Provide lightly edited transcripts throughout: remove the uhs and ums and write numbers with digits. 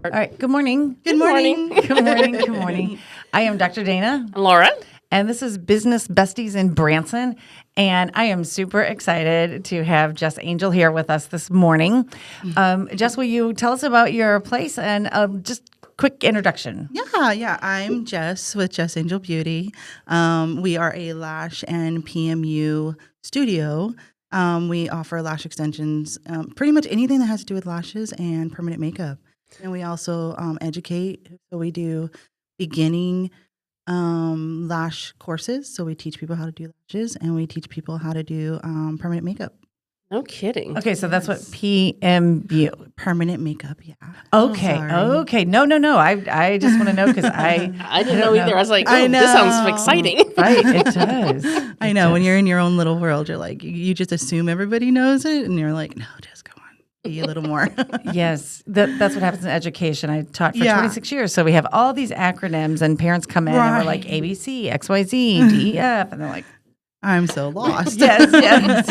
All right. Good morning. Good morning. Good morning. Good morning. I am Dr. Dana. I'm Laura. And this is Business Besties in Branson. And I am super excited to have Jess Angel here with us this morning. Jess, will you tell us about your place and just quick introduction? Yeah. I'm Jess with Jess Angel Beauty. We are a lash and PMU studio. We offer lash extensions, pretty much anything that has to do with lashes and permanent makeup. And we also educate. So we do beginning lash courses. So we teach people how to do lashes, and we teach people how to do permanent makeup. No kidding. Okay, so that's what PMU. Permanent makeup, yeah. Okay, okay. No. I just want to know because I didn't know either. I was like, I oh, know. this sounds exciting. Right, it does. I know. When you're in your own little world, you're like, you just assume everybody knows it, and you're like, no, just go on. Be a little more. Yes, that's what happens in education. I taught for 26 years, so we have all these acronyms, and parents come in and we're like ABC, XYZ, DEF, and they're like, I'm so lost. Yes.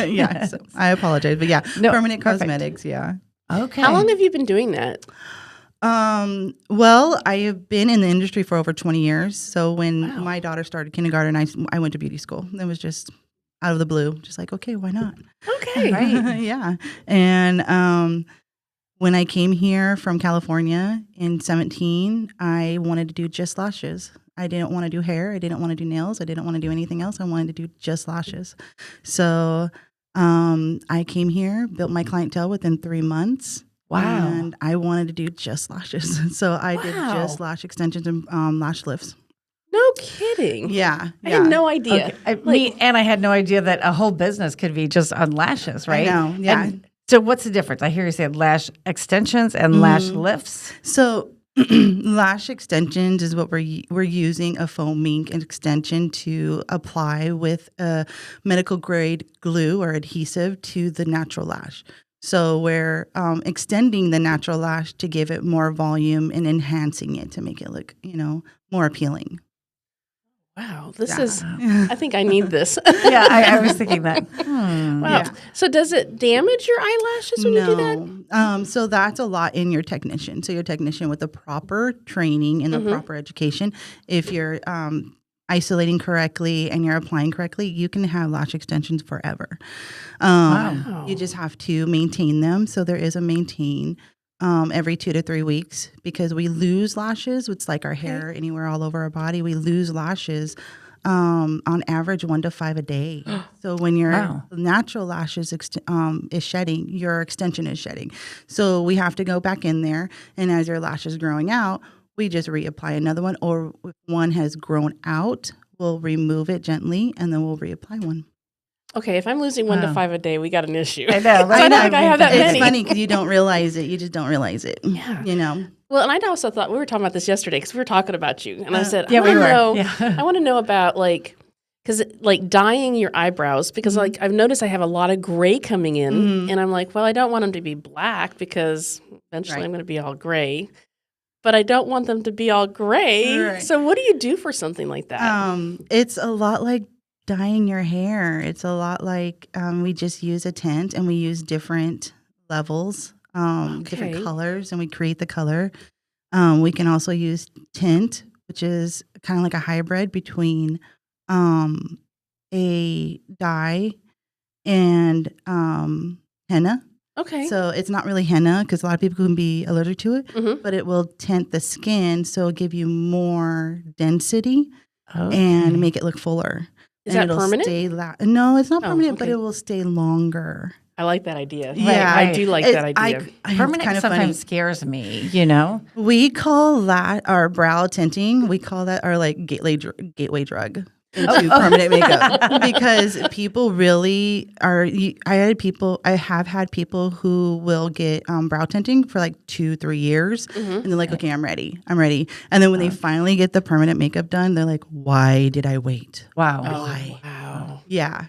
Yeah. So I apologize, but yeah, No, permanent perfect. cosmetics. Yeah. Okay. How long have you been doing that? Well, I have been in the industry for over 20 years. So when my daughter started kindergarten, I went to beauty school. It was just out of the blue, just like, okay, why not? Okay. Right. Yeah. And when I came here from California in 2017, I wanted to do just lashes. I didn't want to do hair. I didn't want to do nails. I didn't want to do anything else. I wanted to do just lashes. So I came here, built my clientele within 3 months. Wow. And I wanted to do just lashes. So I did just lash extensions and lash lifts. No kidding. Yeah. I had no idea. Okay. I had no idea that a whole business could be just on lashes, right? I know, yeah. And so what's the difference? I hear you say lash extensions and lash lifts. So lash extensions is what we're using a foaming extension to apply with a medical grade glue or adhesive to the natural lash. So we're extending the natural lash to give it more volume and enhancing it to make it look, more appealing. Wow. This is, I think I need this. Yeah, I was thinking that. Wow. Yeah. So does it damage your eyelashes when you do that? So that's a lot in your technician. So your technician with the proper training and the proper education, if you're isolating correctly and you're applying correctly, you can have lash extensions forever. Wow. You just have to maintain them. So there is a maintain every 2 to 3 weeks because we lose lashes. It's like our hair anywhere all over our body. We lose lashes on average 1 to 5 a day. So when your natural lashes is shedding, your extension is shedding. So we have to go back in there, and as your lash is growing out, we just reapply another one, or if one has grown out, we'll remove it gently, and then we'll reapply one. Okay, if I'm losing 1 to 5 a day, we got an issue. I know. I don't think I have that It's many. funny because you don't realize it. You just don't realize it. Yeah. Well, and I also thought, we were talking about this yesterday because we were talking about you. And I said, yeah, we were. I want to know about because dyeing your eyebrows, because I've noticed I have a lot of gray coming in. And I'm like, well, I don't want them to be black because eventually I'm going to be all gray. But I don't want them to be all gray. Right. So what do you do for something like that? It's a lot like dyeing your hair. It's a lot like we just use a tint and we use different levels, different colors, and we create the color. We can also use tint, which is kind of like a hybrid between a dye and henna. Okay. So it's not really henna because a lot of people can be allergic to it, but it will tint the skin, so it'll give you more density and make it look fuller. Is that permanent? No, it's not permanent, but it will stay longer. I like that idea. Yeah, I do like that idea. Permanent kind of sometimes funny. scares me, We call that our brow tinting. We call that our gateway drug into permanent makeup because people really are. I have had people who will get brow tinting for 2-3 years, and they're like, "Okay, I'm ready. And then when they finally get the permanent makeup done, they're like, "Why did I wait? Wow. Why?" Wow. Yeah.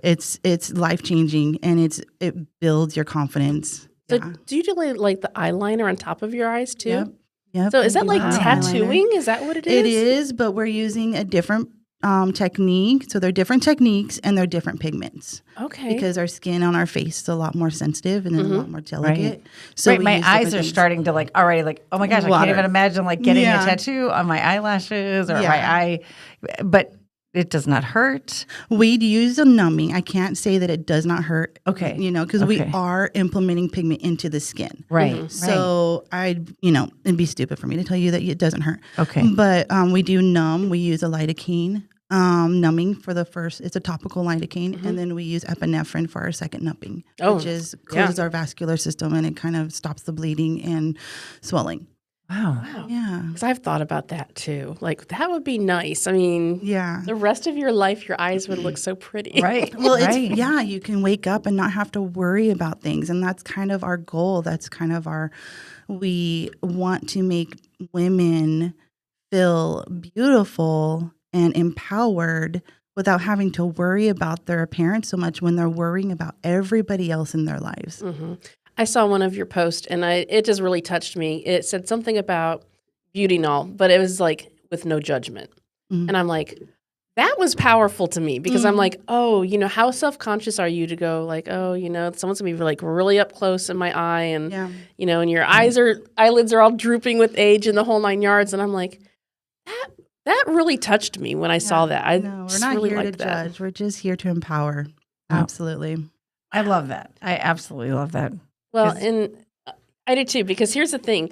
It's life changing, and it builds your confidence. So do you do the eyeliner on top of your eyes too? Yep. So is that like Eyeliner. tattooing? Is that what it is? It is, but we're using a different technique. So they're different techniques and they're different pigments. Okay. Because our skin on our face is a lot more sensitive and a lot more delicate. Right. So right, we my use eyes different are things. starting to like already like, oh my gosh, I Water. can't even imagine like getting Yeah. a tattoo on my eyelashes or my Yeah. eye, but it does not hurt. We'd use a numbing. I can't say that it does not hurt. Okay. Because we Okay. are implementing pigment into the skin. Right. Right. So it'd be stupid for me to tell you that it doesn't hurt. Okay. But we do numb. We use a lidocaine numbing for the first. It's a topical lidocaine, and then we use epinephrine for our second numbing, which is closes our vascular system and it kind of stops the bleeding and swelling. Wow. Yeah. Because I've thought about that too. Like, that would be nice. I mean, Yeah. the rest of your life, your eyes would look so pretty. Right. Well, right. you can wake up and not have to worry about things. And that's kind of our goal. That's kind of we want to make women feel beautiful and empowered without having to worry about their appearance so much when they're worrying about everybody else in their lives. Mm-hmm. I saw one of your posts, and it just really touched me. It said something about beauty and all, but it was like with no judgment. Mhm. And I'm like, that was powerful to me because I'm like, oh, how self-conscious are you to go like, oh, someone's gonna be like really up close in my eye, and Yeah. and your eyelids are all drooping with age and the whole 9 yards, and I'm like, that really touched me when I saw that. I No, we're just not really here to liked that. judge. We're just here to empower. Oh. Absolutely. I love that. I absolutely love that. Well, 'Cause- and I do too, because here's the thing.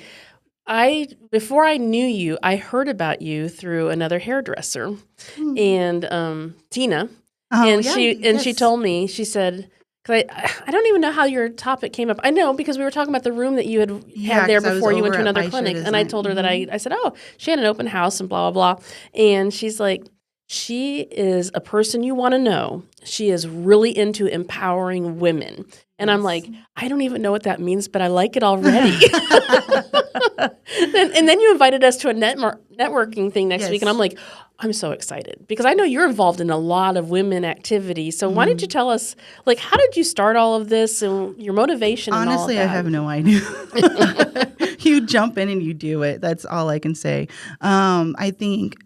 Before I knew you, I heard about you through another hairdresser, and Tina, Oh, and yeah, she yes. told me, she said, because I don't even know how your topic came up. I know because we were talking about the room that you had Yeah, there 'cause I was before you went over to at another Baisha clinic, and I Design. told her that I said, oh, she had an open house and blah blah blah, and she's like, she is a person you want to know. She is really into empowering women. And I'm like, I don't even know what that means, but I like it already. and then you invited us to a networking thing next week. And I'm like, I'm so excited because I know you're involved in a lot of women activity. So why don't you tell us, like, how did you start all of this and your motivation and all of Honestly, that? I have no idea. You jump in and you do it. That's all I can say. I think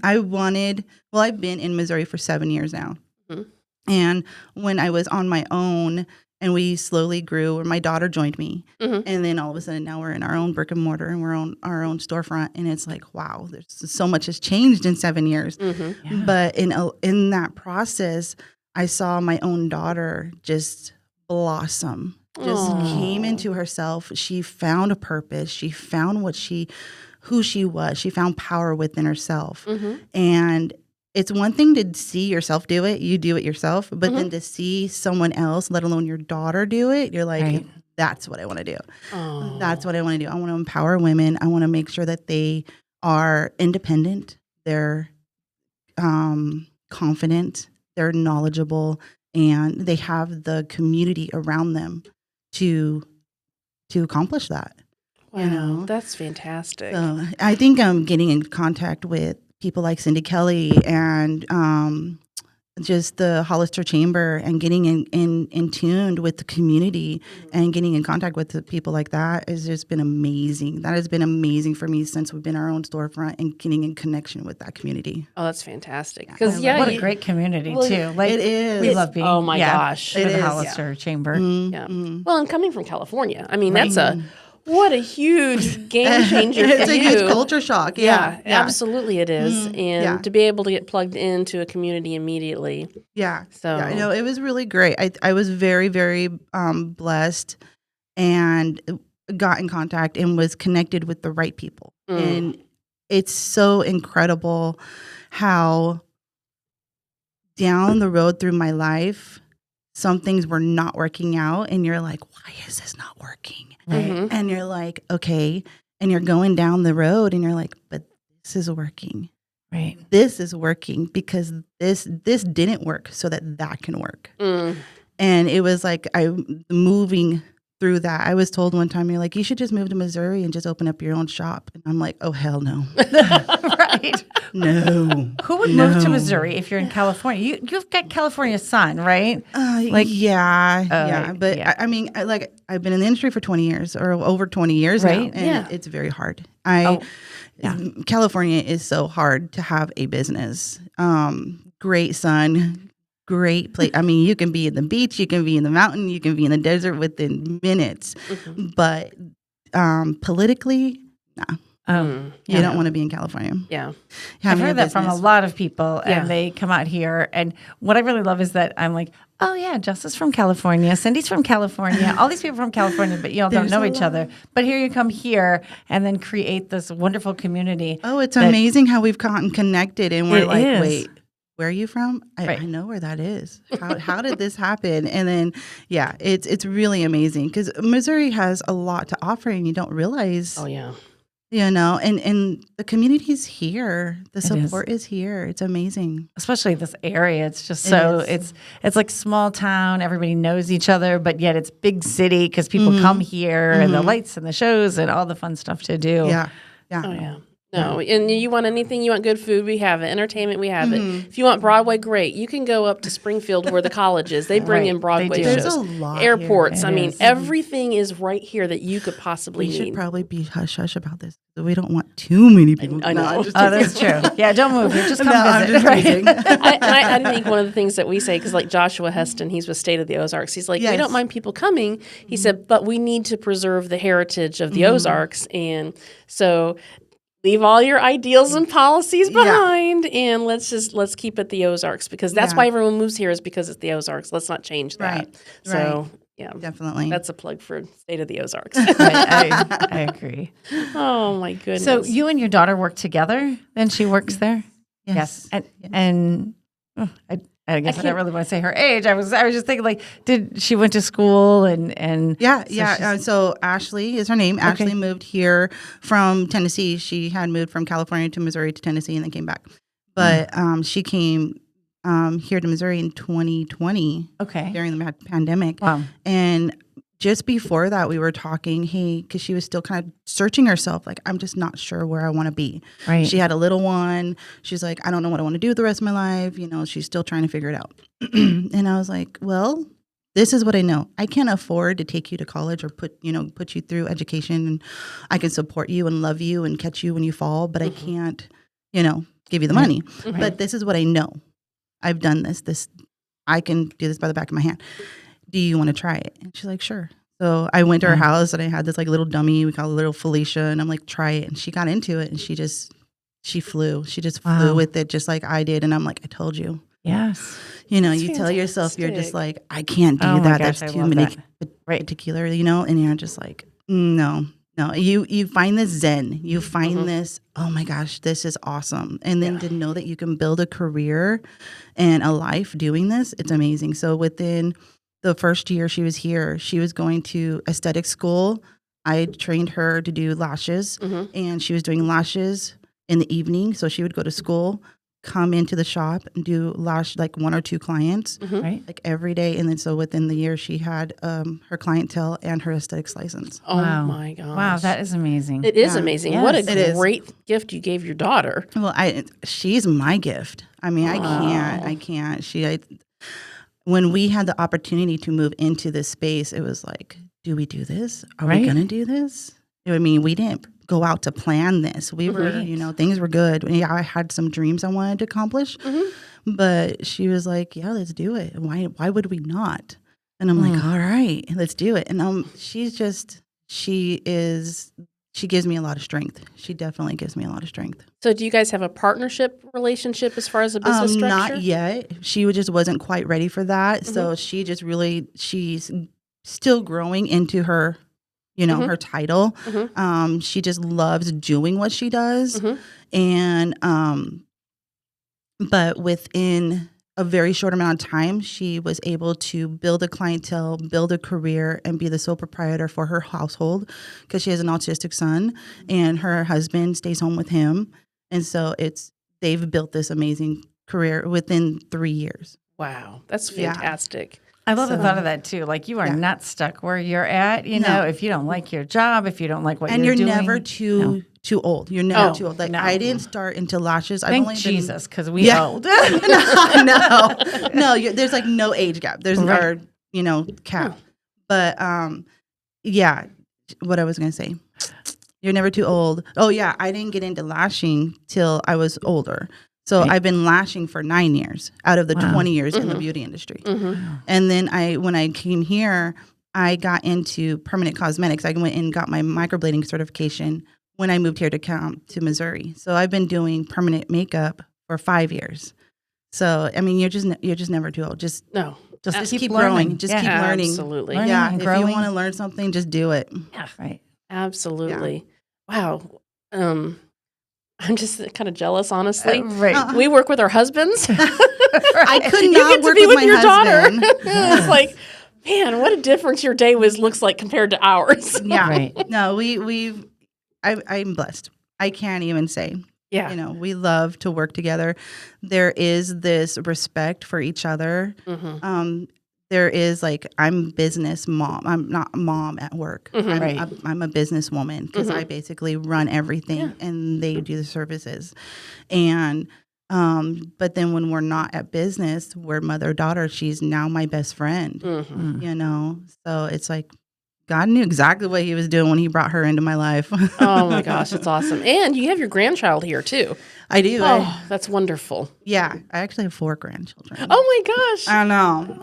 I've been in Missouri for 7 years now. Mm-hmm. And when I was on my own and we slowly grew, or my daughter joined me. Mm-hmm. And then all of a sudden now we're in our own brick and mortar and we're on our own storefront. And it's like, wow, there's so much has changed in 7 years. Mm-hmm. Yeah. But in that process, I saw my own daughter just blossom, just Aw. came into herself. She found a purpose. She found who she was. She found power within herself. Mm-hmm. And it's one thing to see yourself do it. You do it yourself. But Mm-hmm. then to see someone else, let alone your daughter, do it, you're like, Right. that's what I want to do. Aw. That's what I want to do. I want to empower women. I want to make sure that they are independent. They're confident. They're knowledgeable. And they have the community around them to accomplish that. Wow, know? that's fantastic. So I think I'm getting in contact with people like Cindy Kelly and just the Hollister Chamber and getting in tuned with the community and getting in contact with the people like that has just been amazing. That has been amazing for me since we've been our own storefront and getting in connection with that community. Oh, that's fantastic. Because what a great community too. Like it is. we love being. Oh my gosh. for It the is. Hollister Chamber. Yeah. Mhm. Well, and coming from California, I mean, what a huge game changer It's for a you. huge culture shock. Yeah, absolutely it is. And Yeah. to be able to get plugged into a community immediately. Yeah. So Yeah, no, it was really great. I was very, very blessed and got in contact and was connected with the right people. And it's so incredible how down the road through my life, some things were not working out. And you're like, why is this not working? Right. Mhm. And you're like, okay. And you're going down the road and you're like, but this is working. Right. This is working because this didn't work so that can work. Mm. And it was like moving through that. I was told one time, you're like, you should just move to Missouri and just open up your own shop. And I'm like, oh, hell no. Right. right? No. Who would move to Missouri if you're in California? You've got California sun, right? Yeah. But yeah. I mean, I've been in the industry for 20 years or over 20 years Right. now, and it's very hard. California is so hard to have a business. Great sun, great place. I mean, you can be in the beach, you can be in the mountain, you can be in the desert within minutes. But politically, nah. You don't want to be in California. Yeah. I've heard that from a lot of people, and they come out here. And what I really love is that I'm like, oh, yeah, Jess is from California. Cindy's from California. All these people from California, but you all don't know each other. But here you come here and then create this wonderful community. Oh, it's amazing how we've gotten connected. And we're like, is. wait, where are you from? I know where that is. How did this happen? And then, it's really amazing because Missouri has a lot to offer and you don't realize. Oh, yeah. You know, and the community's here. The support is here. It's amazing. Especially this area. It's just so, it's like small town. Everybody knows each other, but yet it's big city because people come here and the lights and the shows and all the fun stuff to do. Yeah. Oh, yeah. No, and you want anything, you want good food, we have it. Entertainment, we have it. If you want Broadway, great. You can go up to Springfield where the college is. They bring in Broadway shows. There's a lot Airports. here. I mean, everything is right here that you could possibly need. We should probably be hush-hush about this. We don't want too many people. I know. That's true. Yeah, don't move here. Just come visit. I'm just kidding. I think one of the things that we say, because like Joshua Heston, he's with State of the Ozarks. He's like, we don't mind people coming. He said, but we need to preserve the heritage of the Ozarks. And so leave all your ideals and policies behind, and let's keep it the Ozarks, because that's why everyone moves here, is because it's the Ozarks. Let's not change that. Right. So yeah, definitely. That's a plug for State of the Ozarks. I agree. Oh my goodness. So you and your daughter work together, and she works there? Yes. And I guess I don't really want to say her age. I was just thinking, like, did she went to school and So Ashley is her name. Ashley moved here from Tennessee. She had moved from California to Missouri to Tennessee and then came back. But she came here to Missouri in 2020. Okay. During the pandemic. Wow. And just before that, we were talking, because she was still kind of searching herself. Like, I'm just not sure where I want to be. Right. She had a little one. She's like, I don't know what I want to do with the rest of my life. You know, she's still trying to figure it out. And I was like, well, this is what I know. I can't afford to take you to college or put you through education. And I can support you and love you and catch you when you fall, but I can't, give you the money. Right. But this is what I know. I've done this. I can do this by the back of my hand. Do you want to try it? And she's like, sure. So I went to her house and I had this like little dummy, we call it little Felicia. And I'm like, try it. And she got into it and she flew. She just flew with it just like I did. And I'm like, I told you. Yes. You tell yourself, you're just like, I can't do that. Gosh, that's too many particular, and you're just like, no. You find this zen. You find this, oh my gosh, this is awesome. And then to know that you can build a career and a life doing this, it's amazing. So within the first year she was here, she was going to aesthetic school. I trained her to do lashes, and she was doing lashes in the evening. So she would go to school, come into the shop and do lash, like 1 or 2 clients, Right. like every day. And then so within the year, she had her clientele and her aesthetics license. Oh my gosh. Wow, that is amazing. It is amazing. Yes, what it a great gift you gave your daughter. Well, she's my gift. I mean, I can't. When we had the opportunity to move into this space, it was like, do we do this? Are we going to do this? I mean, we didn't go out to plan this. We were, things were good. Yeah, I had some dreams I wanted to accomplish, but she was like, yeah, let's do it. Why would we not? And I'm like, all right, let's do it. And she gives me a lot of strength. She definitely gives me a lot of strength. So do you guys have a partnership relationship as far as a business structure? Not yet. She just wasn't quite ready for that. So she just she's still growing into her, her title. She just loves doing what she does. And, but within a very short amount of time, she was able to build a clientele, build a career, and be the sole proprietor for her household, because she has an autistic son and her husband stays home with him. And so they've built this amazing career within 3 years. Wow, that's fantastic. I love the thought of that too. Like, you are not stuck where you're at. You No. know, if you don't like your job, if you don't like what And you're you're doing, never too old. You're never too old. Like, no. I didn't start into lashes. I've Thank only Jesus, because we old. no, there's like no age gap. There's our, cap. But yeah, what I was gonna say, you're never too old. Oh yeah, I didn't get into lashing till I was older. So I've been lashing for 9 years out of the 20 years in the beauty industry. And then when I came here, I got into permanent cosmetics. I went and got my microblading certification when I moved here to Missouri. So I've been doing permanent makeup for 5 years. So I mean, you're just never too old. Just keep growing. Just keep learning. Absolutely. Learning Yeah. and If growing. you want to learn something, just do it. Yeah, right. Absolutely. Wow. I'm just kind of jealous, honestly. Right. We work with our husbands. I could You not get to work be with with my your husband. daughter. It's like, man, what a difference your day looks like compared to ours. Yeah. Right. No, I'm blessed. I can't even say. Yeah. We love to work together. There is this respect for each other. There is like, I'm business mom. I'm not mom at work. I'm a businesswoman because I basically run everything and they do the services. And but then when we're not at business, we're mother-daughter. She's now my best friend. So it's like, God knew exactly what he was doing when he brought her into my life. Oh my gosh, it's awesome. And you have your grandchild here too. I do. Oh, that's wonderful. I actually have 4 grandchildren. Oh my gosh. I know.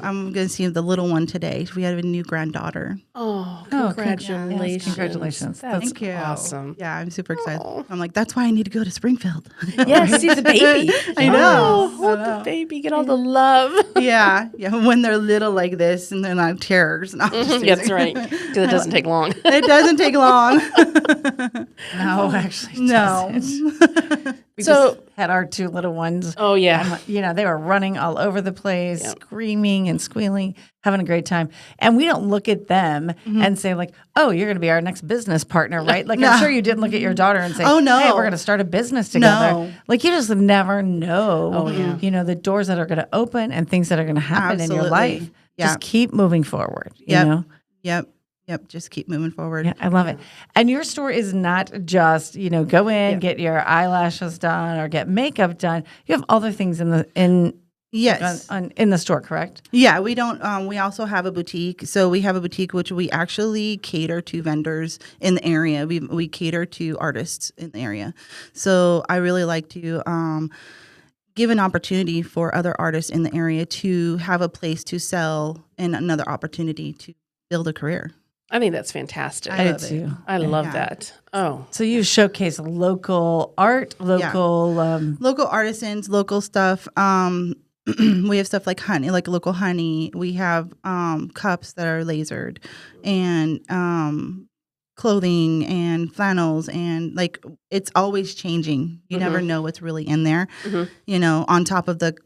I'm going to see the little one today. We have a new granddaughter. Oh, congratulations. congratulations. Congratulations. That's Thank you. awesome. Yeah, I'm super excited. I'm like, that's why I need to go to Springfield. Yes, see the baby. I know. Oh, hold the baby, get all the love. Yeah, when they're little like this and they're not terrors. No, That's right, because it doesn't take long. It doesn't take long. No, actually, it No. doesn't. We just had our 2 little ones. Oh yeah. And, they were running all over the place, screaming and squealing, having a great time. And we don't look at them and say like, oh, you're going to be our next business partner, right? Like, I'm sure you didn't look at your daughter and say, Oh, no. hey, we're going to start a business together. No. Like, you just never know, the doors that are going to open and things that are going to happen in your life. Yeah. Just keep moving forward, you know? Yep. Just keep moving forward. Yeah, I love it. And your store is not just, go in, get your eyelashes done or get makeup done. You have other things in the store, correct? Yeah, we don't. We also have a boutique. So we have a boutique which we actually cater to vendors in the area. We cater to artists in the area. So I really like to give an opportunity for other artists in the area to have a place to sell and another opportunity to build a career. I think that's fantastic. I do too. I love that. Oh. So you showcase local art, local artisans, local stuff. We have stuff like honey, like local honey. We have cups that are lasered and clothing and flannels, and like it's always changing. You never know what's really in there, on top of the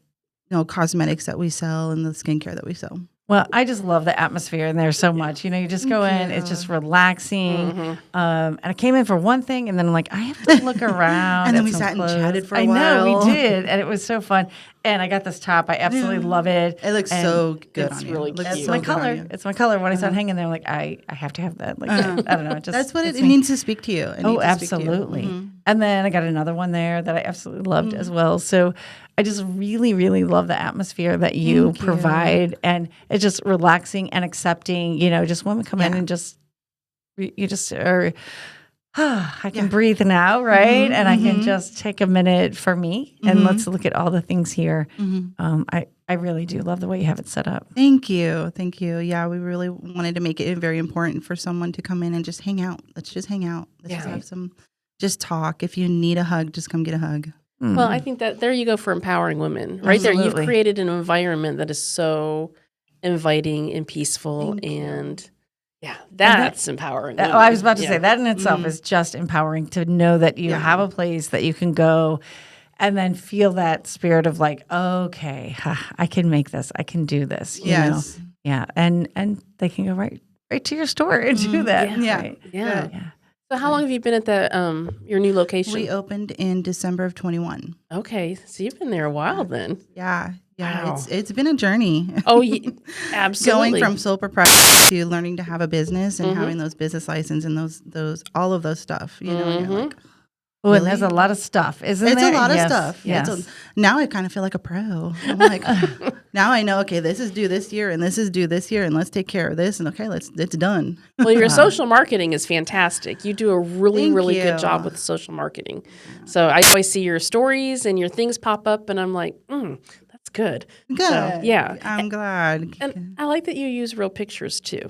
cosmetics that we sell and the skincare that we sell. Well, I just love the atmosphere in there so much. You just go in, it's just relaxing. And I came in for one thing, and then I'm like, I have to look around. And then we sat and chatted for a while. I know, we did, and it was so fun. And I got this top. I absolutely love it. It looks so good on you. Really it looks cute. It's so my good on color. you. It's my color. When I started hanging there, I'm like, I have to have that. Like, I don't know. That's what it needs to speak to you. Absolutely. And then I got another one there that I absolutely loved as well. So I just really, really love the atmosphere that you provide. And it's just relaxing and accepting, just women come in and you just are, I can breathe now, right? And I can just take a minute for me and let's look at all the things here. I really do love the way you have it set up. Thank you. Yeah, we really wanted to make it very important for someone to come in and just hang out. Let's just hang out. Let's just have some, just talk. If you need a hug, just come get a hug. Well, I think that there you go for empowering women. Right there, you've created an environment that is so inviting and peaceful, and that's empowering. Oh, I was about to say that in itself is just empowering to know that you have a place that you can go and then feel that spirit of like, okay, I can make this, I can do this. You know? Yeah, and they can go right to your store and do that. Yeah. So how long have you been at the your new location? We opened in December of 21. Okay, so you've been there a while then. Yeah. Yeah, Wow. it's been a journey. Oh, absolutely. Going from sole proprietor to learning to have a business and having those business license and those all of those stuff, you know, and you're like, Oh, and there's a really? lot of stuff, isn't It's there? a lot of Yes, stuff. Yes. Now I kind of feel like a pro. I'm like, now I know, okay, this is due this year and this is due this year and let's take care of this. And okay, it's done. Well, your social marketing is fantastic. You do a really, Thank really you. good job with social marketing. So I always see your stories and your things pop up, and I'm like, that's good. Good. So, yeah. I'm glad. And I like that you use real pictures too.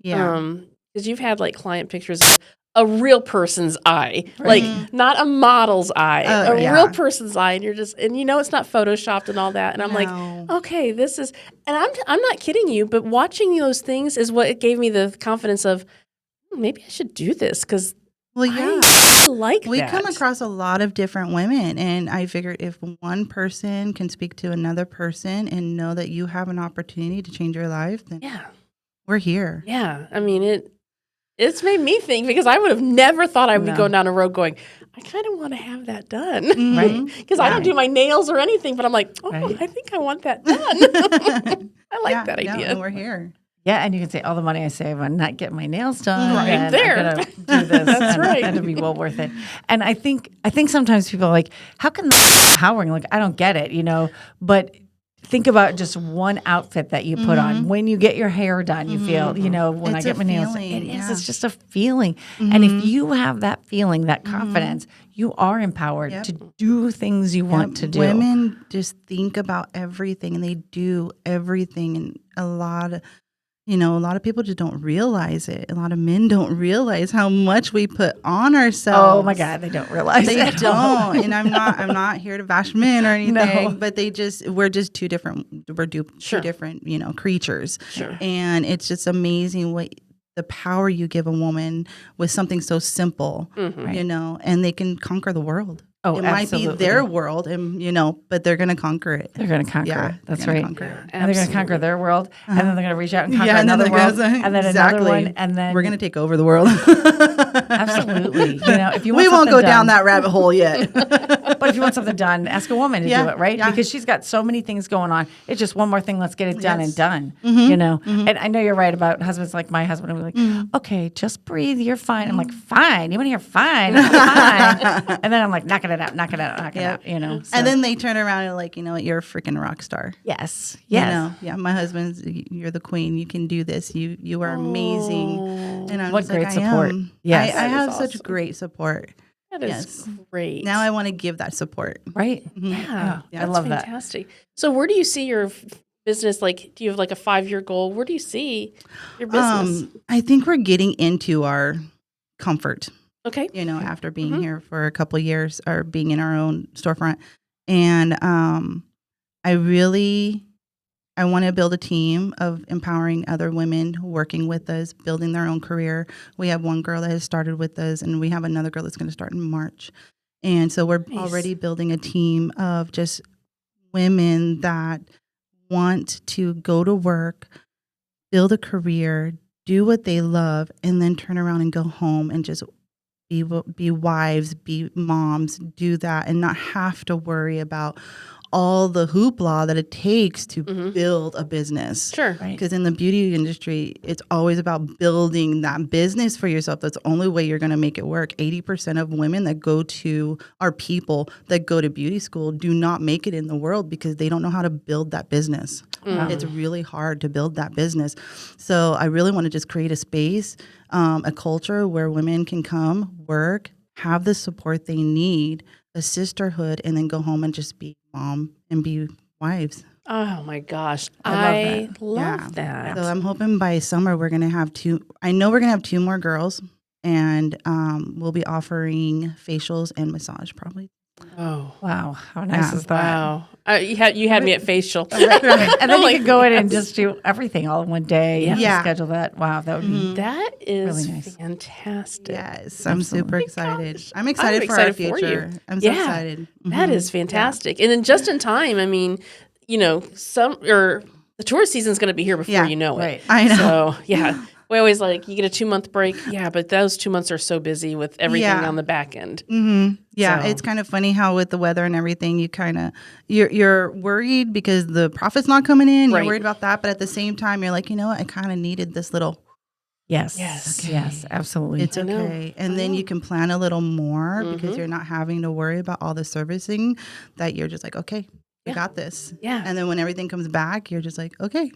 Yeah. Because you've had like client pictures of a real person's eye, like not a model's eye, Oh, a yeah. real person's eye, and you're just, and you know it's not photoshopped and all that, and I'm like, No. okay, this is, and I'm not kidding you, but watching those things is what it gave me the confidence of maybe I should do this because Well, yeah. I like We that. come across a lot of different women, and I figured if one person can speak to another person and know that you have an opportunity to change your life, then we're here. Yeah. I mean, it's made me think because I would have never thought I would be going down a road going, I kind of want to have that done. Right. Because I don't do my nails or anything, but I'm like, I think I want that done. I like that idea. Yeah, and we're here. Yeah, and you can say all the money I save on not getting my nails done. Right and there. I'm gonna do this. That's right. And it'll be well worth it. And I think sometimes people are like, how can that be empowering? Like, I don't get it, you know. But think about just one outfit that you put on. When you get your hair done, you feel, you know, when It's I get a my nails, feeling, it is. yeah. It's just a feeling. And if you have that feeling, that confidence, you are empowered to do things you want to do. Women just think about everything and they do everything, and a lot of people just don't realize it. A lot of men don't realize how much we put on ourselves. Oh my God, they don't realize They it. don't. And I'm not here to bash men or anything, No. but we're just two different two different, creatures. Sure. And it's just amazing what the power you give a woman with something so simple, and they can conquer the world. Oh, it absolutely. might be their world, and but they're going to conquer it. They're going to conquer Yeah, it. That's they're right. gonna conquer it. And they're going to conquer their world, and then they're going to reach out and conquer and then another they're world, gonna- and then exactly. another one, and then We're going to take over the world. absolutely. You know, if you want We won't something go done, down that rabbit hole yet. But if you want something done, ask a woman to Yeah, do it, right? yeah. Because she's got so many things going on. It's just one more thing. Let's get it done and Yes. done. You know. And I know you're right about husbands like my husband. I'm like, okay, just breathe. You're fine. I'm like, fine. You want to hear fine? I'm fine. And then I'm like, knocking it out, knocking it out, knocking it out. You know. So. And then they turn around and like, you know what, you're a freaking rock star. yes, You yes. know? Yeah, my husband's, you're the queen. You can do this. You are amazing. And I'm What just great like, support. I am. Yes. I That is have awesome. such great support. That is Yes. great. Now I want to give that support. Right. Yeah, I that's love that. fantastic. So where do you see your business? Like, do you have like a 5-year goal? Where do you see your business? I think we're getting into our comfort, Okay. after being here for a couple of years or being in our own storefront. And I want to build a team of empowering other women working with us, building their own career. We have one girl that has started with us, and we have another girl that's going to start in March. And so we're Nice. already building a team of just women that want to go to work, build a career, do what they love, and then turn around and go home and just be wives, be moms, do that, and not have to worry about all the hoopla that it takes to build a business. Sure. Right. Because in the beauty industry, it's always about building that business for yourself. That's the only way you're going to make it work. 80% of women that go to beauty school do not make it in the world because they don't know how to build that business. It's really hard to build that business. So I really want to just create a space, a culture where women can come, work, have the support they need, a sisterhood, and then go home and just be mom and be wives. Oh my gosh. I love that. So I'm hoping by summer we're going to have two more girls, and we'll be offering facials and massage probably. Oh. Wow. How nice is that? Wow. You had me at facial. Right. And then you Like, could go in and yes. just do everything all in one day. and Yeah. schedule that. Wow. That would be That is Really nice. fantastic. Yes, I'm super excited. gosh. I'm excited for our excited for future. you. I'm so Yeah. excited. That is fantastic. And then just in time, I mean, the tourist season is going to be here before Yeah. you know it. Right. I know. So, yeah. We always you get a 2-month break. Yeah, but those 2 months are so busy with everything on the back end. Mm-hmm. Yeah, So. it's kind of funny how with the weather and everything, you kind of you're worried because the profit's not coming in. Right. You're worried about that, but at the same time, you're like, you know what? I kind of needed this little. Yes. Yes. Yes, absolutely. It's okay. And then you can plan a little more because you're not having to worry about all the servicing that you're just like, okay, I got this. Yeah. And then when everything comes back, you're just like, okay,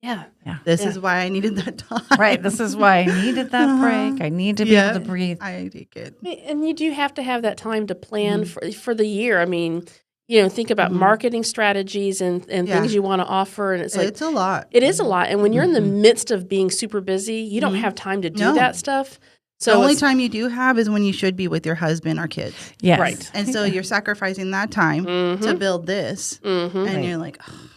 Yeah. this is why I needed that time. Right. This is why I needed that break. I need to be able to breathe. I take it. And you do have to have that time to plan for the year. I mean, think about marketing strategies and things you want to offer. And it's a lot. It is a lot. And when you're in the midst of being super busy, you don't have time to do that stuff. So the only time you do have is when you should be with your husband or kids. Yes. Right. And so you're sacrificing that time to build this. And you're like, oh,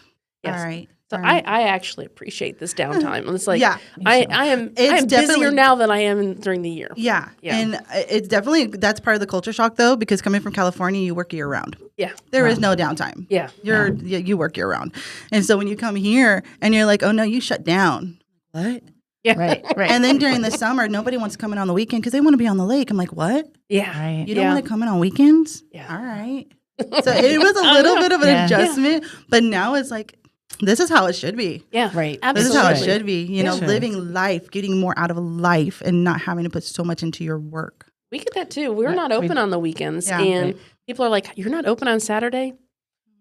all right. So I actually appreciate this downtime. It's like I am It's busier definitely- now than I am during the year. Yeah. Yeah. And it's definitely, that's part of the culture shock though, because coming from California, you work year round. Yeah. There is no downtime. Yeah. You work year round. And so when you come here and you're like, oh no, you shut down. What? Yeah. Right. And then during the summer, nobody wants to come in on the weekend because they want to be on the lake. I'm like, what? Yeah. Right. You don't want to come in on weekends? Yeah. All right. So it was a little bit of an adjustment, but now it's like, this is how it should be. Yeah. Right. This Absolutely. is how it should be. It should. Living life, getting more out of life and not having to put so much into your work. We get that too. We're not open on the weekends. Yeah. And people are like, you're not open on Saturday?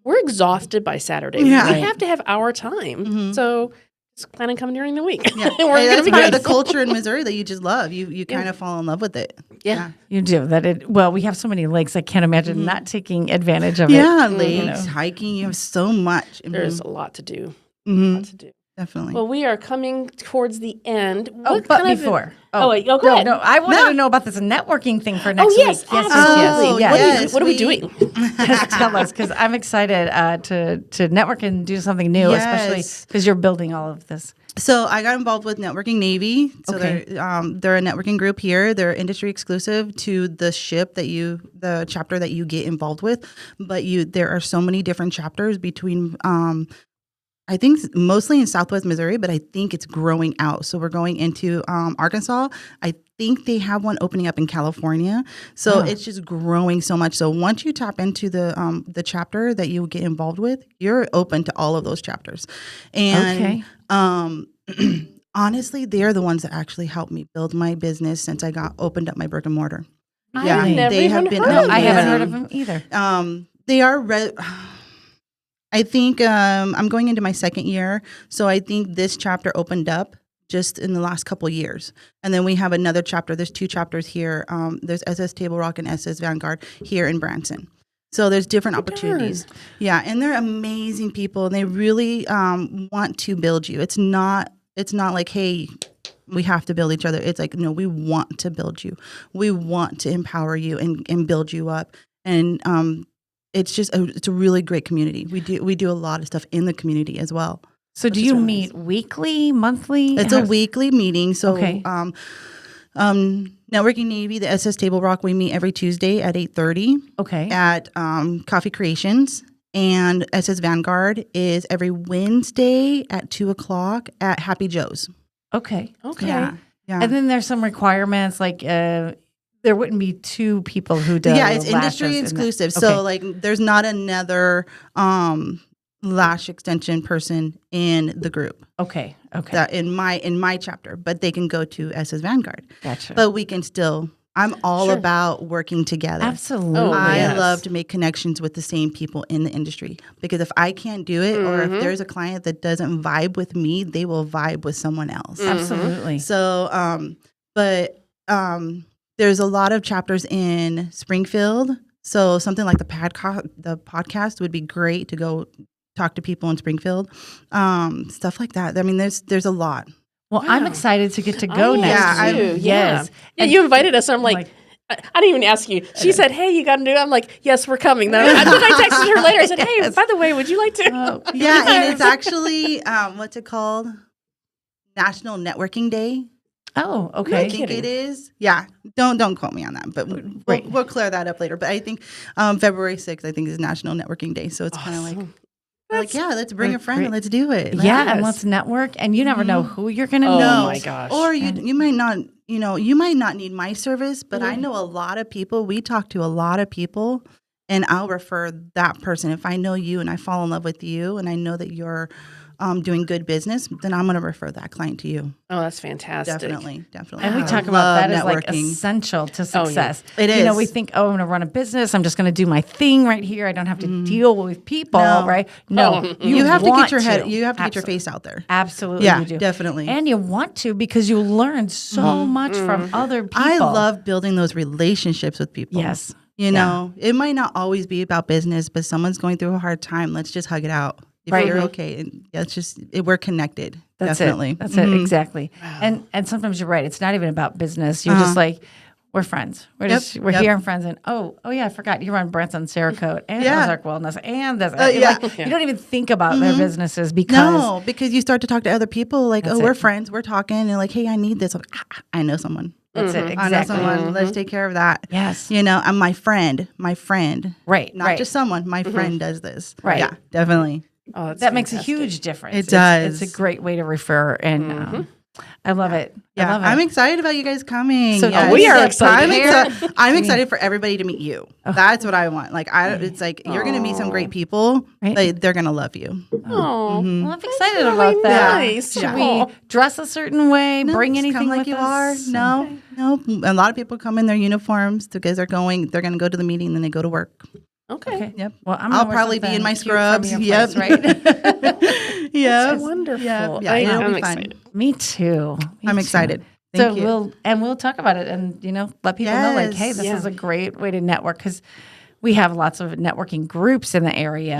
We're exhausted by Saturday. Yeah. We have to have our time. So just plan on coming during the week. Yeah. We're going to That's be part of good. the culture in Missouri that you just love. You kind of fall in love with it. Yeah. You do that. Well, we have so many lakes. I can't imagine not taking advantage of it. Yeah, lakes, hiking, you have so much. There's a lot to do. Mhm. Lot to do. Definitely. Well, we are coming towards the end. Oh, What but kind of- before. Go no, ahead. no, I wanted to know about this networking thing for next yes, week. absolutely. Yes. What are we doing? Just tell us, because I'm excited to network and do something new, especially because you're building all of this. So I got involved with Networking Navy. So Okay. they're a networking group here. They're industry exclusive to the the chapter that you get involved with. But there are so many different chapters between. I think mostly in Southwest Missouri, but I think it's growing out. So we're going into Arkansas. I think they have one opening up in California. So it's just growing so much. So once you tap into the chapter that you get involved with, you're open to all of those chapters. And honestly, they're the ones that actually helped me build my business since I opened up my brick and mortar. I've never they have even been. heard of I haven't them. heard of them either. They are. I think I'm going into my second year, so I think this chapter opened up just in the last couple years, and then we have another chapter. There's 2 chapters here. There's SS Table Rock and SS Vanguard here in Branson. So there's different opportunities. Yeah, and they're amazing people, and they really want to build you. It's not like, hey, we have to build each other. It's like, no, we want to build you. We want to empower you and build you up. And it's a really great community. We do a lot of stuff in the community as well. So do you meet weekly, monthly? It's a weekly meeting. So Okay. Networking Navy, the SS Table Rock, we meet every Tuesday at 8:30 Okay. at Coffee Creations. And SS Vanguard is every Wednesday at 2:00 at Happy Joe's. Okay. Okay. Yeah. And then there's some requirements like there wouldn't be 2 people who do Yeah, it's lashes industry in that. exclusive. Okay. So like there's not another lash extension person in the group Okay. that in my chapter, but they can go to SS Vanguard. Gotcha. But we can still I'm all Sure. about working together. Absolutely. Oh, I yes. love to make connections with the same people in the industry because if I can't do it or if there's a client that doesn't vibe with me, they will vibe with someone else. Absolutely. So, there's a lot of chapters in Springfield. So something like the podcast would be great to go talk to people in Springfield. Stuff like that. I mean, there's a lot. Well, I'm excited to get to go I am next Yeah, week. too. Yes. Yeah, you invited us. I'm like, I didn't even ask you. She said, "Hey, you got to do it." I'm like, "Yes, we're coming." Then I texted her later. I said, "Hey, by the way, would you like to?" Yeah, and it's actually what's it called? National Networking Day. Oh, I okay. think it is. Yeah, don't quote me on that, but we'll clear that up later. But I think February 6th, I think, is National Networking Day. So it's kind of like We're like, yeah, let's bring a friend and let's do it. Yeah, and let's network. And you never know who you're going to meet. Oh my gosh. Or you might not, you might not need my service, but I know a lot of people. We talk to a lot of people, and I'll refer that person. If I know you and I fall in love with you, and I know that you're doing good business, then I'm going to refer that client to you. Oh, that's fantastic. Definitely. And we talk about that as like essential to success. It is. You know, we think, I'm going to run a business. I'm just going to do my thing right here. I don't have to deal with people, right? No, you have to get your head. You have to get your face out there. Absolutely, Yeah, you do. definitely. And you want to because you learn so much from other people. I love building those relationships with people. Yes. You know, it might not always be about business, but someone's going through a hard time. Let's just hug it out. If you're okay, and it's just we're connected. That's definitely. it. That's it. Exactly. Wow. And sometimes you're right. It's not even about business. You're just like, we're friends. We're here and friends. And oh yeah, I forgot you run Branson Cerakote and Ozark Wellness and this. You don't even think about their businesses because you start to talk to other people like, we're friends. We're talking and like, hey, I need this. Like, I know someone. That's it. Exactly. I know someone. Let's take care of that. Yes. You know, and my friend. Right. Not just someone. My friend does this. Right. Yeah, definitely. Oh, that makes a huge difference. It does. It's a great way to refer, and I love it. Yeah, I love it. I'm excited about you guys coming. So we are excited. I'm excited for everybody to meet you. That's what I want. Like, it's like you're going to meet some great people. Like, they're going to love you. Oh, well, I'm excited about that. Nice. Should we dress a certain way? Bring anything come like with you us? are? No. A lot of people come in their uniforms because they're going to go to the meeting, then they go to work. Okay. Yep. Well, I'll probably be in my scrubs. Yep. Place, Right. That's wonderful. Yeah, I'm be excited. fun. Me too. I'm excited. Thank you. We'll talk about it and let people know like, hey, this is a great way to network because we have lots of networking groups in the area.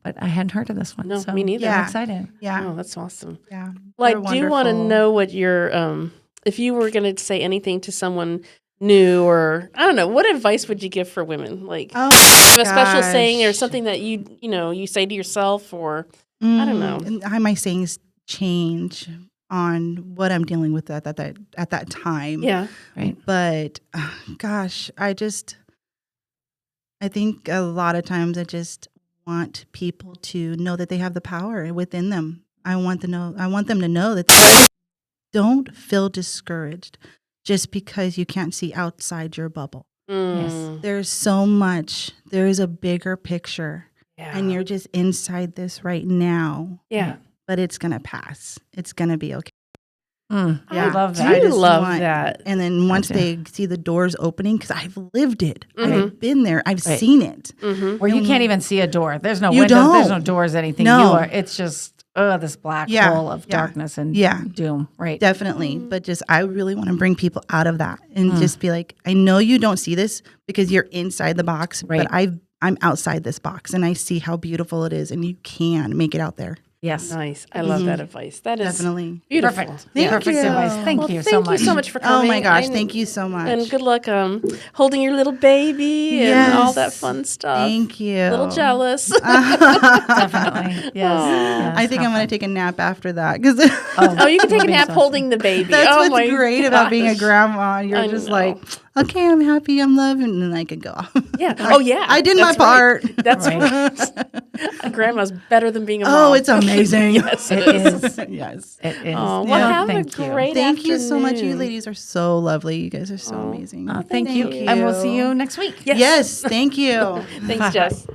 But I hadn't heard of this one. No, so me neither. I'm excited. Yeah. Oh, that's awesome. Yeah. Well, I do want to know what your if you were going to say anything to someone new, or I don't know, what advice would you give for women? Like, a special saying or something that you say to yourself, or I don't know. And how my sayings change on what I'm dealing with at that time. Yeah. Right. But gosh, I think a lot of times I just want people to know that they have the power within them. I want them to know that they don't feel discouraged just because you can't see outside your bubble. Yes. There's so much. There is a bigger picture. Yeah. And you're just inside this right now. Yeah. But it's going to pass. It's going to be okay. I love that. I do love that. And then once they see the doors opening, because I've lived it. I've been there. I've seen it. Where you can't even see a door. There's no You windows. don't. There's no doors, anything. No. It's just this black hole of darkness and doom. Right. Definitely. But I really want to bring people out of that and just be like, I know you don't see this because you're inside the box, but I'm outside this box and I see how beautiful it is and you can make it out there. Yes. Nice. I love that advice. That is definitely beautiful. Perfect. Thank Perfect you. advice. Thank you so much. Thank you so much for coming. Oh my gosh, thank you so much. And good luck holding your little baby and all that fun stuff. Thank you. A little jealous. Definitely. Yes. I think I'm going to take a nap after that. Oh, you can take a nap holding the baby. That's oh what's great about being a grandma. You're I just know. like, okay, I'm happy, I'm loved, and then I can go off. Yeah. Oh, yeah. I did my That's part. Right. That's right. A grandma's better than being a mom. Oh, it's amazing. Yes, It is. Yes. It is. Oh, well, have a Thank you. great Thank you so much. You afternoon. ladies are so lovely. You guys are so amazing. Thank you. And we'll see you next week. Yes, thank you. Thanks, Jess.